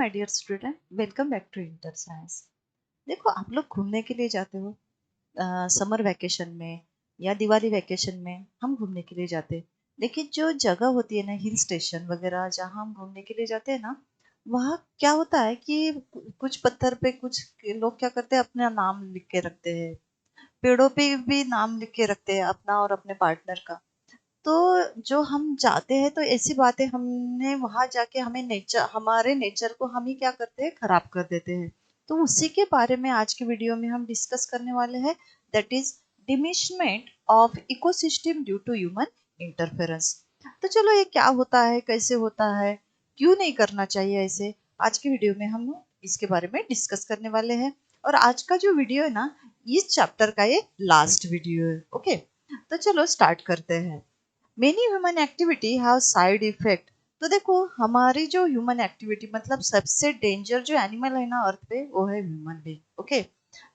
My dear student, welcome back to inter science. देखो, आप लोग घूमने के लिए जाते हो समर वैकेशन में या दिवाली वैकेशन में। हम घूमने के लिए जाते हैं, लेकिन जो जगह होती है ना, हिल स्टेशन वगैरह, जहाँ हम घूमने के लिए जाते हैं ना, वहाँ क्या होता है कि कुछ पत्थर पे कुछ लोग क्या करते हैं, अपना नाम लिख के रखते हैं। पेड़ों पे भी नाम लिख के रखते हैं, अपना और अपने पार्टनर का। तो जो हम जाते हैं तो ऐसी बातें हमने वहां जाके हमारे नेचर को हम ही क्या करते हैं, खराब कर देते हैं। तो उसी के बारे में आज की वीडियो में हम डिस्कस करने वाले हैं। That is diminishment of ecosystem due to human interference. तो चलो, ये क्या होता है, कैसे होता है, क्यों नहीं करना चाहिए ऐसे, आज की वीडियो में हम इसके बारे में डिस्कस करने वाले हैं। और आज का जो वीडियो है ना, इस चैप्टर का ये लास्ट वीडियो है। ओके, तो चलो स्टार्ट करते हैं। Many human activity have side effect. तो देखो, हमारी जो ह्यूमन एक्टिविटी मतलब सबसे डेंजर जो एनिमल है ना अर्थ पे, वो है ह्यूमन बीइंग। ओके,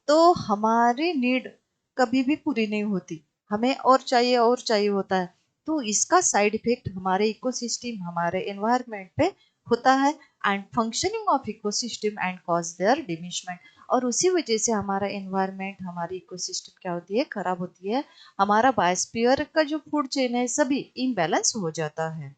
तो हमारी नीड कभी भी पूरी नहीं होती, हमें और चाहिए होता है। तो इसका साइड इफेक्ट हमारे इकोसिस्टम, हमारे एनवायरनमेंट पे होता है। And functioning of ecosystem and cause their diminishment. और उसी वजह से हमारा एनवायरनमेंट, हमारी इकोसिस्टम क्या होती है, खराब होती है। हमारा बायोस्फीयर का जो फूड चेन है, सभी इम्बैलेंस हो जाता है।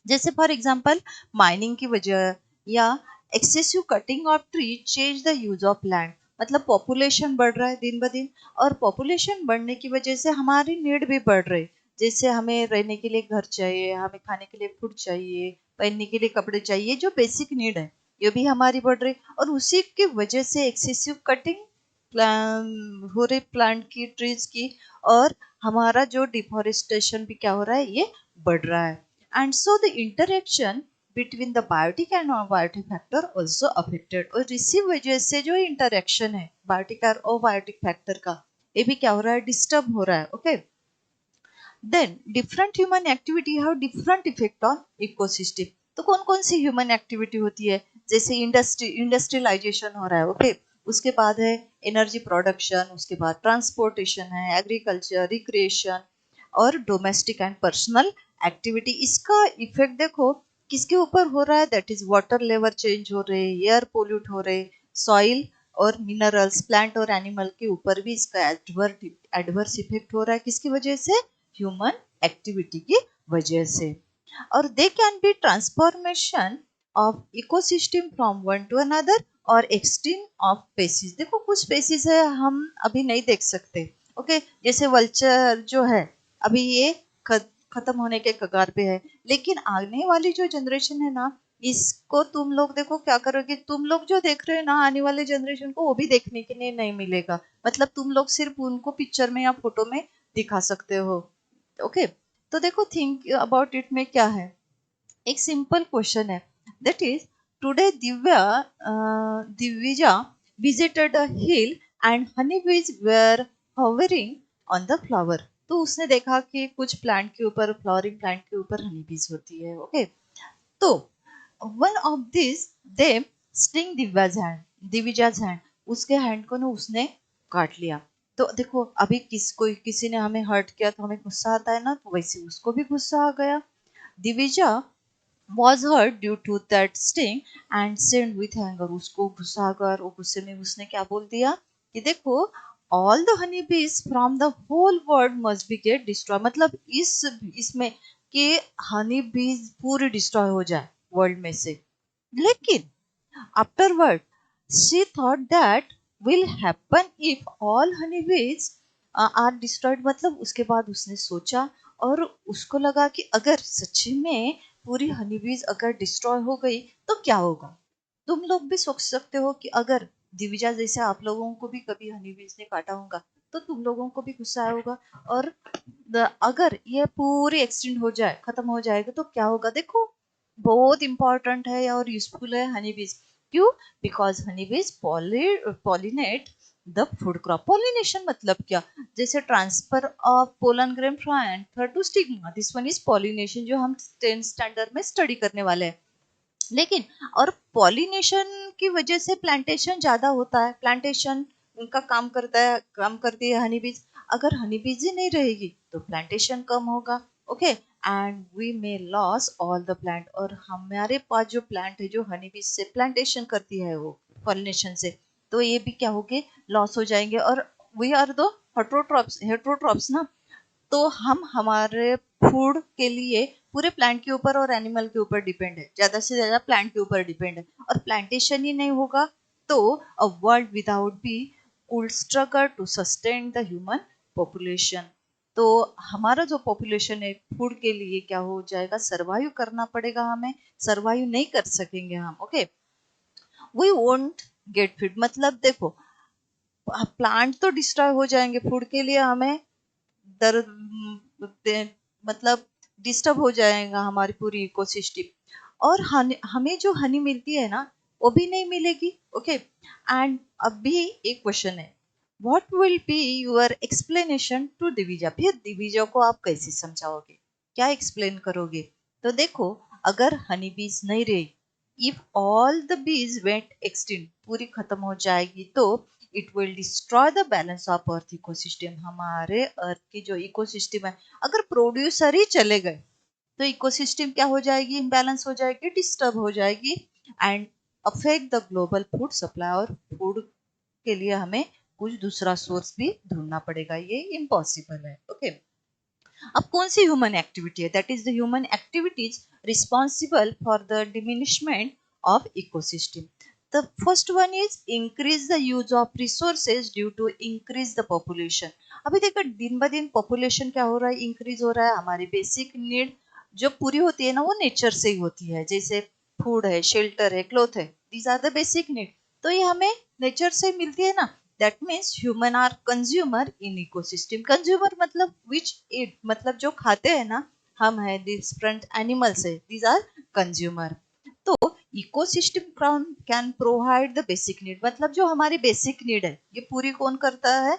जैसे फॉर एग्जांपल, माइनिंग की वजह या excessive cutting of tree change the use of land. मतलब पॉपुलेशन बढ़ रहा है दिन ब दिन, और पॉपुलेशन बढ़ने की वजह से हमारी नीड भी बढ़ रही। जैसे हमें रहने के लिए घर चाहिए, हमें खाने के लिए फूड चाहिए, पहनने के लिए कपड़े चाहिए, जो बेसिक नीड है, ये भी हमारी बढ़ रही। और उसी की वजह से एक्सेसिव कटिंग हो रही प्लांट की, ट्रीज की। और हमारा जो डिफोरेस्टेशन भी क्या हो रहा है, ये बढ़ रहा है। And so the interaction between the biotic and non-biotic factor also affected। और इसी वजह से जो इंटरेक्शन है बायोटिक और अबायोटिक फैक्टर का, ये भी क्या हो रहा है, डिस्टर्ब हो रहा है। Okay, then different human activity have different effect on ecosystem. तो कौन कौन सी ह्यूमन एक्टिविटी होती है? जैसे इंडस्ट्रियलाइजेशन हो रहा है। ओके, उसके बाद है एनर्जी प्रोडक्शन, उसके बाद ट्रांसपोर्टेशन है, एग्रीकल्चर, रिक्रिएशन और डोमेस्टिक एंड पर्सनल एक्टिविटी। इसका इफेक्ट देखो किसके ऊपर हो रहा है, that is water level change हो रहे, एयर पोल्यूट हो रहे, सॉइल और मिनरल्स, प्लांट और एनिमल के ऊपर भी इसका एडवर्स इफेक्ट हो रहा है। किसकी वजह से? ह्यूमन एक्टिविटी की वजह से। और they can be transformation of ecosystem from one two another और एक्सट्रीम ऑफ स्पेसीज। देखो, कुछ स्पेसीज है हम अभी नहीं देख सकते। ओके, जैसे वल्चर जो है, अभी ये खत्म होने के कगार पे है। लेकिन आने वाली जो जनरेशन है ना, इसको तुम लोग देखो क्या करोगे, तुम लोग जो देख रहे हो ना, आने वाले जनरेशन को वो भी देखने के लिए नहीं मिलेगा। मतलब तुम लोग सिर्फ उनको पिक्चर में या फोटो में दिखा सकते हो। ओके, तो देखो, थिंक अबाउट इट में क्या है, एक सिंपल क्वेश्चन है। That is, today Divya visited a hill and honey bees were hovering on the flower. तो उसने देखा कि कुछ प्लांट के ऊपर, फ्लावरिंग प्लांट के ऊपर हनी बीज होती है। ओके, तो one of this they sting दिविजाज हैंड। उसके हैंड को ना उसने काट लिया। तो देखो, अभी किसी ने हमें हर्ट किया तो हमें गुस्सा आता है ना, तो वैसे उसको भी गुस्सा आ गया। Divija was hurt due to that sting and sinned with anger। उसको गुस्सा आ गया और वो गुस्से में उसने क्या बोल दिया कि देखो, all the honey bees from the whole world must be get destroy। मतलब इसमें कि हनी बीज पूरी डिस्ट्रॉय हो जाए वर्ल्ड में से। लेकिन afterward she thought that will happen if all honey bees are destroyed। मतलब उसके बाद उसने सोचा और उसको लगा कि अगर सच्ची में पूरी हनी बीज अगर डिस्ट्रॉय हो गई तो क्या होगा। तुम लोग भी सोच सकते हो कि अगर दिविजा जैसे आप लोगों को भी कभी हनी बीज ने काटा होगा तो तुम लोगों को भी गुस्सा आया होगा। और अगर ये पूरी एक्सटेंड हो जाए, खत्म हो जाएगा, तो क्या होगा। देखो, बहुत इंपॉर्टेंट है और यूजफुल है हनी बीज। क्यों? Because honey bees pollinate the food crop. Pollination मतलब क्या? जैसे transfer of pollen grain from anther to stigma, this one is pollination, जो हम 10th स्टैंडर्ड में स्टडी करने वाले हैं। लेकिन और पॉलिनेशन की वजह से प्लांटेशन ज्यादा होता है। प्लांटेशन उनका काम करती है हनी बीज। अगर हनी बीज ही नहीं रहेगी तो प्लांटेशन कम होगा। Okay, and we may loss all the plant, और हमारे पास जो प्लांट है जो हनी बी से प्लांटेशन करती है वो पॉलिनेशन से, तो ये भी क्या होंगे, लॉस हो जाएंगे। और वी आर दो हेट्रोट्रॉप्स ना, तो हम हमारे फूड के लिए पूरे प्लांट के ऊपर और एनिमल के ऊपर डिपेंड है, ज्यादा से ज्यादा प्लांट के ऊपर डिपेंड है। और प्लांटेशन ही नहीं होगा तो a world without bee would struggle to sustain the human population. तो हमारा जो पॉपुलेशन है फूड के लिए क्या हो जाएगा, सरवाइव करना पड़ेगा हमें, सरवाइव नहीं कर सकेंगे हम। Okay, we won't get fit, मतलब देखो प्लांट तो डिस्ट्रॉय हो जाएंगे, फूड के लिए हमें दर मतलब डिस्टर्ब हो जाएगा हमारी पूरी इकोसिस्टम। और हमें जो हनी मिलती है ना वो भी नहीं मिलेगी। ओके, एंड अभी एक क्वेश्चन है, what will be your explanation to Divija, फिर दिविजा को आप कैसे समझाओगे, क्या एक्सप्लेन करोगे? तो देखो, अगर हनी बीज नहीं रही, if all the bees went extinct, पूरी खत्म हो जाएगी, तो it will destroy the balance of earth ecosystem, हमारे अर्थ की जो इकोसिस्टम है, अगर प्रोड्यूसर ही चले गए तो इकोसिस्टम क्या हो जाएगी, इम्बैलेंस हो जाएगी, डिस्टर्ब हो जाएगी, and affect the global food supply, और फूड के लिए हमें कुछ दूसरा सोर्स भी ढूंढना पड़ेगा, ये इम्पॉसिबल है। ओके, अब कौन सी ह्यूमन एक्टिविटी है, that is the human activities responsible for the diminishment of ecosystem. The first one is increase the use of resources due to increase the population। अभी देखो दिन ब दिन पॉपुलेशन क्या हो रहा है, इंक्रीज हो रहा है, हमारी बेसिक नीड जो पूरी होती है ना वो नेचर से ही होती है, जैसे फूड है, शेल्टर है, क्लोथ है, these are the basic need, तो ये हमें नेचर से मिलती है ना। That means human are consumer in ecosystem, consumer मतलब विच इट, मतलब जो खाते हैं ना हम है, डिफरेंट एनिमल्स है, दीज आर कंज्यूमर। तो ecosystem can provide the basic need, मतलब जो हमारी बेसिक नीड है ये पूरी कौन करता है,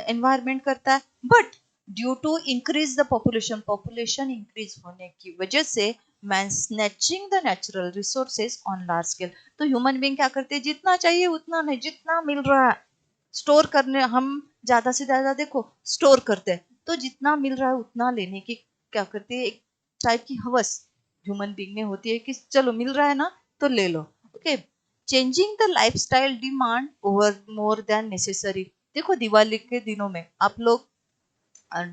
एनवायरमेंट करता है। But due to increase the population, population increase होने की वजह से man snatching the natural resources on large scale, तो ह्यूमन बीइंग क्या करते हैं, जितना चाहिए उतना नहीं, जितना मिल रहा है स्टोर करने, हम ज्यादा से ज्यादा देखो स्टोर करते हैं, तो जितना मिल रहा है उतना लेने की क्या करते हैं, एक टाइप की हवस ह्यूमन बीइंग में होती है कि चलो मिल रहा है ना तो ले लो। Okay, changing the lifestyle demand over more than necessary, देखो दिवाली के दिनों में आप लोग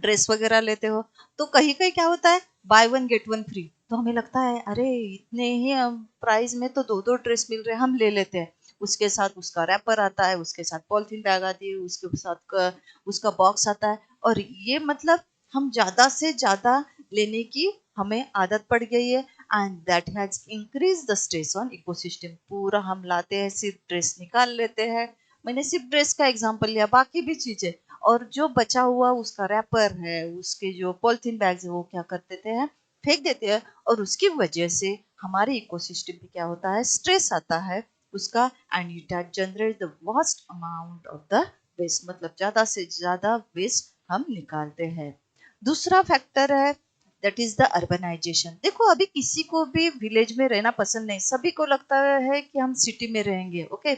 ड्रेस वगैरह लेते हो, तो कहीं कहीं क्या होता है, by one get one free, तो हमें लगता है अरे इतने ही प्राइस में तो दो दो ड्रेस मिल रहे हैं, हम ले लेते हैं। उसके साथ उसका रैपर आता है, उसके साथ पॉलिथीन बैग आती है, उसके साथ उसका बॉक्स आता है, और ये मतलब हम ज्यादा से ज्यादा लेने की हमें आदत पड़ गई है, and that has increase the stress on ecosystem, पूरा हम लाते हैं सिर्फ ड्रेस निकाल लेते हैं, मैंने सिर्फ ड्रेस का एग्जांपल लिया, बाकी भी चीजें, और जो बचा हुआ उसका रैपर है, उसके जो पॉलिथीन बैग्स है, वो क्या कर देते हैं, फेंक देते हैं, और उसकी वजह से हमारे इकोसिस्टम पे क्या होता है, स्ट्रेस आता है उसका, and it generate the vast amount of the waste, मतलब ज्यादा से ज्यादा वेस्ट हम निकालते हैं। दूसरा फैक्टर है दैट इज द अर्बनाइजेशन, देखो अभी किसी को भी विलेज में रहना पसंद नहीं, सभी को लगता है कि हम सिटी में रहेंगे। ओके,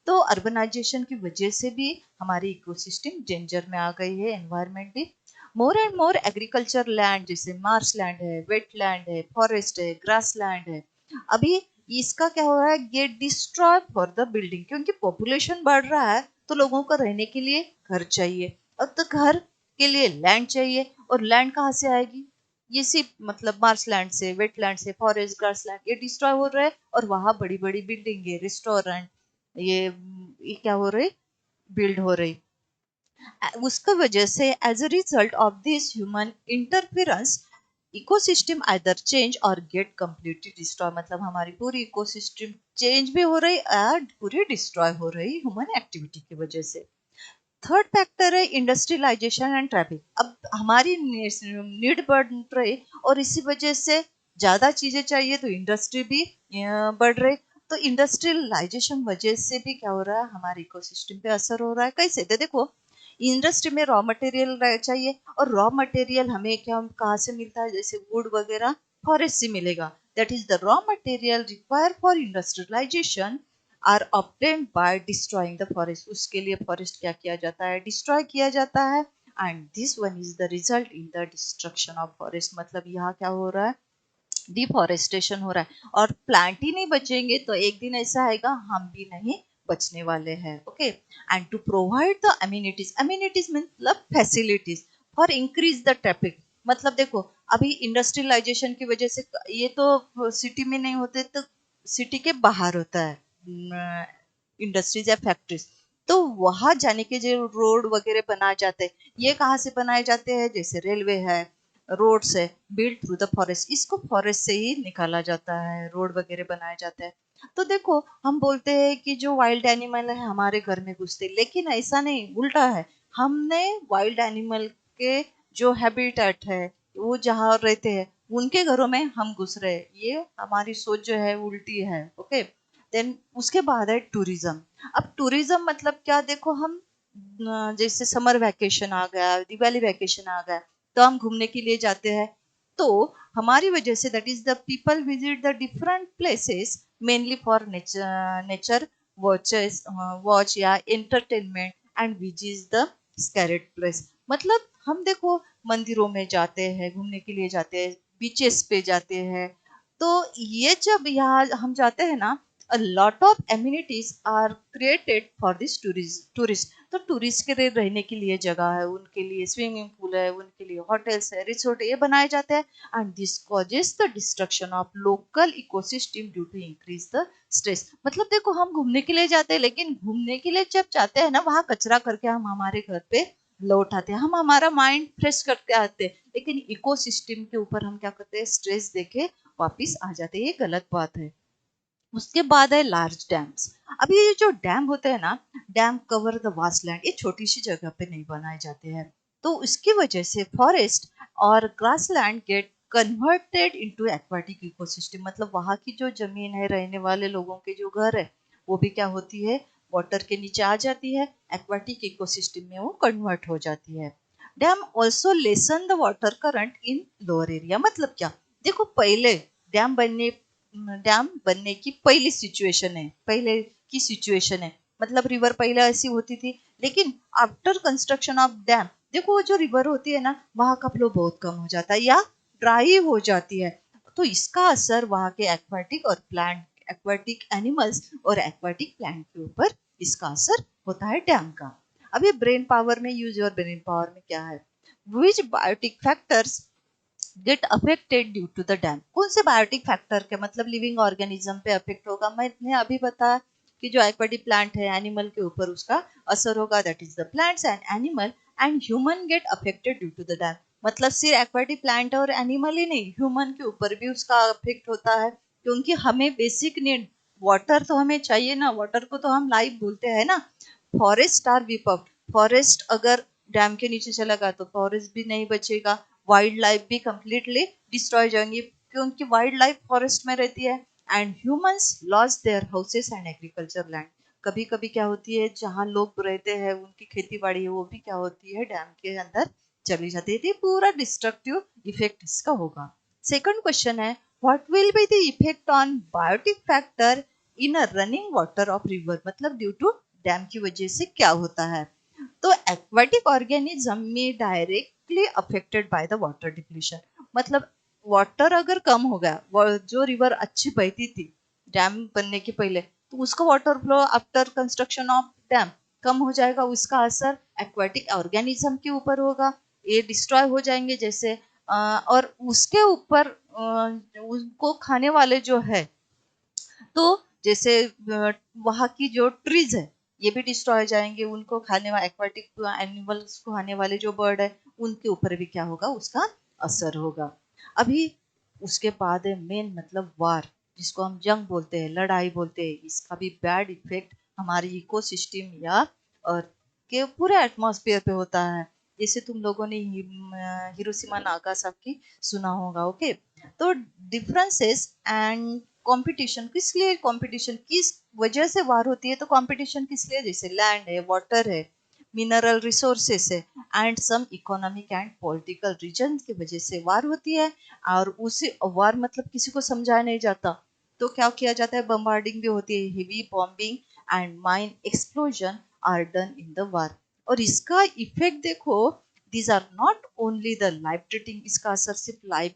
तो अर्बनाइजेशन की वजह से भी हमारी इकोसिस्टम डेंजर में आ गई है, एनवायरनमेंट भी। More and more agriculture land, जैसे मार्श लैंड है, वेटलैंड है, फॉरेस्ट है, ग्रास लैंड है, अभी इसका क्या हो रहा है, get destroy for the building, क्योंकि पॉपुलेशन बढ़ रहा है तो लोगों को रहने के लिए घर चाहिए, और तो घर के लिए लैंड चाहिए, और लैंड कहाँ से आएगी, ये सिर्फ मतलब मार्श लैंड से, वेटलैंड से, फॉरेस्ट, ग्रास लैंड, ये डिस्ट्रॉय हो रहा है, और वहां बड़ी बड़ी बिल्डिंग, रेस्टोरेंट, ये क्या हो रही, बिल्ड हो रही, उसका वजह से as a result of this human interference ecosystem either change or get completely destroy, मतलब हमारी पूरी इकोसिस्टम चेंज भी हो रही और पूरी डिस्ट्रॉय हो रही ह्यूमन एक्टिविटी की वजह से। थर्ड फैक्टर है इंडस्ट्रियलाइजेशन एंड ट्रैफिक, अब हमारी नीड बढ़ रही, और इसी वजह से ज्यादा चीजें चाहिए तो इंडस्ट्री भी बढ़ रही, तो इंडस्ट्रियलाइजेशन वजह से भी क्या हो रहा है, हमारे इकोसिस्टम पे असर हो रहा है। कैसे, तो देखो इंडस्ट्री में रॉ मटेरियल चाहिए, और रॉ मटेरियल हमें क्या कहाँ से मिलता है, जैसे वुड वगैरह फॉरेस्ट से मिलेगा, that is the raw material require for industrialisation are obtained by destroying the forest, उसके लिए फॉरेस्ट क्या किया जाता है, डिस्ट्रॉय किया जाता है, and this one is the result in the destruction of forest. मतलब यहाँ क्या हो रहा है, डिफॉरेस्टेशन हो रहा है, और प्लांट ही नहीं बचेंगे तो एक दिन ऐसा आएगा हम भी नहीं बचने वाले हैं। Okay, and to provide the amenities, amenities मतलब facilities for increase the traffic. मतलब देखो अभी इंडस्ट्रियलाइजेशन की वजह से ये तो सिटी में नहीं होते, तो सिटी के बाहर होता है इंडस्ट्रीज या फैक्ट्रीज, तो वहां जाने के जो रोड वगैरह बनाए जाते हैं, ये कहाँ से बनाए जाते हैं, जैसे रेलवे है, रोड्स है, बिल्ड थ्रू द फॉरेस्ट, इसको फॉरेस्ट से ही निकाला जाता है, रोड वगैरह बनाए जाते हैं। तो देखो हम बोलते हैं कि जो वाइल्ड एनिमल है हमारे घर में घुसते, लेकिन ऐसा नहीं, उल्टा है। हमने वाइल्ड एनिमल के जो हैबिटेट है, वो जहाँ रहते हैं उनके घरों में हम घुस रहे हैं, ये हमारी सोच जो है उल्टी है। ओके, देन उसके बाद है टूरिज्म। अब टूरिज्म मतलब क्या, देखो हम जैसे समर वैकेशन आ गया, दिवाली वैकेशन आ गया, तो हम घूमने के लिए जाते हैं। तो हमारी वजह से that is the people visit the different places mainly for nature, nature watches, watch या entertainment and visit the sacred place. मतलब हम देखो मंदिरों में जाते हैं, घूमने के लिए जाते हैं, बीचेस पे जाते हैं, तो ये जब यहाँ हम जाते हैं ना, a lot of amenities are created for this tourist। तो टूरिस्ट के लिए रहने के लिए जगह है, उनके लिए स्विमिंग पूल है, उनके लिए होटल्स है, रिसोर्ट ये बनाए जाते हैं, and this causes the destruction of local ecosystem due to increase the stress. मतलब देखो हम घूमने के लिए जाते हैं, लेकिन घूमने के लिए जब जाते हैं ना, वहां कचरा करके हम हमारे घर पे लौट आते हैं, हम हमारा माइंड फ्रेश करके आते हैं, लेकिन इकोसिस्टम के ऊपर हम क्या करते हैं, स्ट्रेस देके वापिस आ जाते हैं, ये गलत बात है। उसके बाद है लार्ज डैम्स। अब ये जो डैम होते हैं ना, dam cover the vast land, ये छोटी सी जगह पे नहीं बनाए जाते हैं, तो इसकी वजह से फॉरेस्ट और grass land get converted into aquatic ecosystem. मतलब वहां की जो जमीन है, रहने वाले लोगों के जो घर है, वो भी क्या होती है, वाटर के नीचे आ जाती है, एक्वाटिक इकोसिस्टम में वो कन्वर्ट हो जाती है। Dam also lesson the water current in lower area. मतलब क्या, देखो पहले डैम बनने डैम बनने की पहली सिचुएशन है, पहले की सिचुएशन है, मतलब रिवर पहले ऐसी होती थी, लेकिन आफ्टर कंस्ट्रक्शन ऑफ डैम देखो वो जो रिवर होती है ना, वहां का फ्लो बहुत कम हो जाता है या ड्राई हो जाती है। तो इसका असर वहां के एक्वाटिक और प्लांट, एक्वाटिक एनिमल्स और एक्वाटिक प्लांट के ऊपर इसका असर होता है डैम का। अब ये ब्रेन पावर में, यूज योर ब्रेन पावर में क्या है, which biotic factors get affected due to the dam. कौन से बायोटिक फैक्टर के, मतलब लिविंग ऑर्गेनिज्म पे अफेक्ट होगा, मैंने अभी बताया कि जो एक्वाटिक प्लांट है, एनिमल के ऊपर उसका असर होगा, that is the plants and animal and human get affected due to the dam. मतलब सिर्फ एक्वाटिक प्लांट और एनिमल ही नहीं, ह्यूमन के ऊपर भी उसका अफेक्ट होता है, क्योंकि हमें बेसिक नीड वाटर तो हमें चाहिए ना, वाटर को तो हम लाइफ बोलते हैं ना। Forest are wipe out, forest अगर डैम के नीचे चला गया तो फॉरेस्ट भी नहीं बचेगा, वाइल्ड लाइफ भी कंप्लीटली डिस्ट्रॉय जाएंगी, क्योंकि वाइल्ड लाइफ फॉरेस्ट में रहती है। And humans loss their houses and agriculture land. कभी कभी क्या होती है, जहाँ लोग रहते हैं उनकी खेती बाड़ी है, वो भी क्या होती है, डैम के अंदर चली जाती है। तो ये पूरा डिस्ट्रक्टिव इफेक्ट इसका होगा। सेकंड क्वेश्चन है, what will be the effect on biotic factor in a running water of river. मतलब ड्यू टू डैम की वजह से क्या होता है, तो एक्वाटिक ऑर्गेनिज्म में directly affected by the water depletion. मतलब वाटर अगर कम हो गया, जो रिवर अच्छी बहती थी डैम बनने के पहले, तो उसका water flow after construction of dam कम हो जाएगा, उसका असर एक्वाटिक ऑर्गेनिज्म के ऊपर होगा, ये डिस्ट्रॉय हो जाएंगे जैसे और उसके ऊपर उनको खाने वाले जो है, तो जैसे वहाँ की जो ट्रीज है ये भी डिस्ट्रॉय हो जाएंगे, उनको खाने वाले एक्वाटिक एनिमल्स को खाने वाले जो बर्ड है उनके ऊपर भी क्या होगा, उसका असर होगा। अभी उसके बाद है मेन, मतलब वार, जिसको हम जंग बोलते हैं, लड़ाई बोलते हैं, इसका भी बैड इफेक्ट हमारी इकोसिस्टम या अर्थ के पूरे एटमॉस्फेयर पे होता है। जैसे तुम लोगों ने हिरोशिमा नागासाकी सुना होगा। ओके, तो डिफरेंसेस एंड कंपटीशन, किस लिए कंपटीशन, किस वजह से वार होती है, तो कंपटीशन किस लिए, जैसे लैंड है, वाटर है, मिनरल रिसोर्सेस है, and some economic and political reason की वजह से वार होती है। और उसी वार मतलब किसी को समझाया नहीं जाता, तो क्या किया जाता है, बम्बार्डिंग भी होती है, heavy bombing and mine explosion are done in the war. और इसका इफेक्ट देखो, these are not only the life treating, इसका असर सिर्फ लाइफ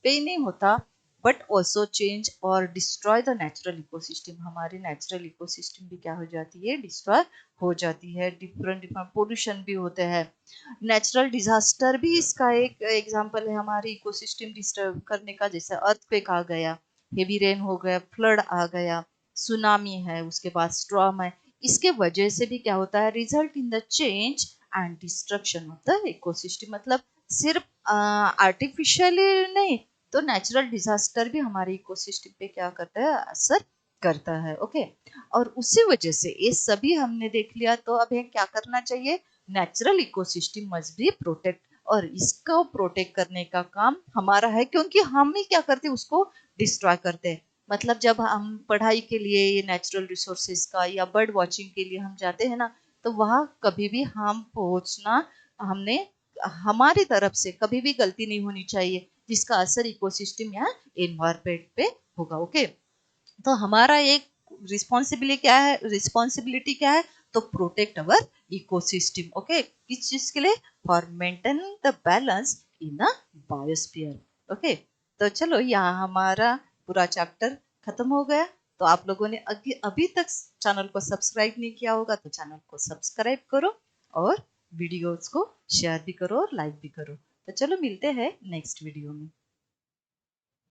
पे ही नहीं होता, बट ऑल्सो चेंज और डिस्ट्रॉय द नेचुरल इकोसिस्टम, हमारी नेचुरल इकोसिस्टम भी क्या हो जाती है, डिस्ट्रॉय हो जाती है। डिफरेंट डिफरेंट पोल्यूशन भी होते हैं। नेचुरल डिजास्टर भी इसका एक एग्जांपल है हमारी इकोसिस्टम डिस्टर्ब करने का, जैसे अर्थक्वेक आ गया, हेवी रेन हो गया, फ्लड आ गया, सुनामी है, उसके बाद स्टॉर्म है। इसके वजह से भी क्या होता है, result in the change and destruction of the ecosystem. मतलब सिर्फ आर्टिफिशियली नहीं, तो नेचुरल डिजास्टर भी हमारे इकोसिस्टम पे क्या करता है, असर करता है। ओके, और उसी वजह से ये सभी हमने देख लिया, तो अब हमें क्या करना चाहिए, natural ecosystem must be protect, और इसको प्रोटेक्ट करने का काम हमारा है, क्योंकि हम ही क्या करते हैं, उसको डिस्ट्रॉय करते हैं। मतलब जब हम पढ़ाई के लिए ये नेचुरल रिसोर्सेज का या बर्ड वॉचिंग के लिए हम जाते हैं ना, तो वहाँ कभी भी हम पहुंचना, हमने हमारी तरफ से कभी भी गलती नहीं होनी चाहिए जिसका असर इकोसिस्टम या एनवायरमेंट पे होगा। ओके, तो हमारा एक रिस्पॉन्सिबिलिटी क्या है, तो प्रोटेक्ट अवर इकोसिस्टम। ओके, किस चीज के लिए, for maintaining the balance in the biosphere. Okay, तो चलो यहाँ हमारा पूरा चैप्टर खत्म हो गया। तो आप लोगों ने अभी तक चैनल को सब्सक्राइब नहीं किया होगा, तो चैनल को सब्सक्राइब करो और वीडियोस को शेयर भी करो और लाइक भी करो। तो चलो मिलते हैं नेक्स्ट वीडियो में।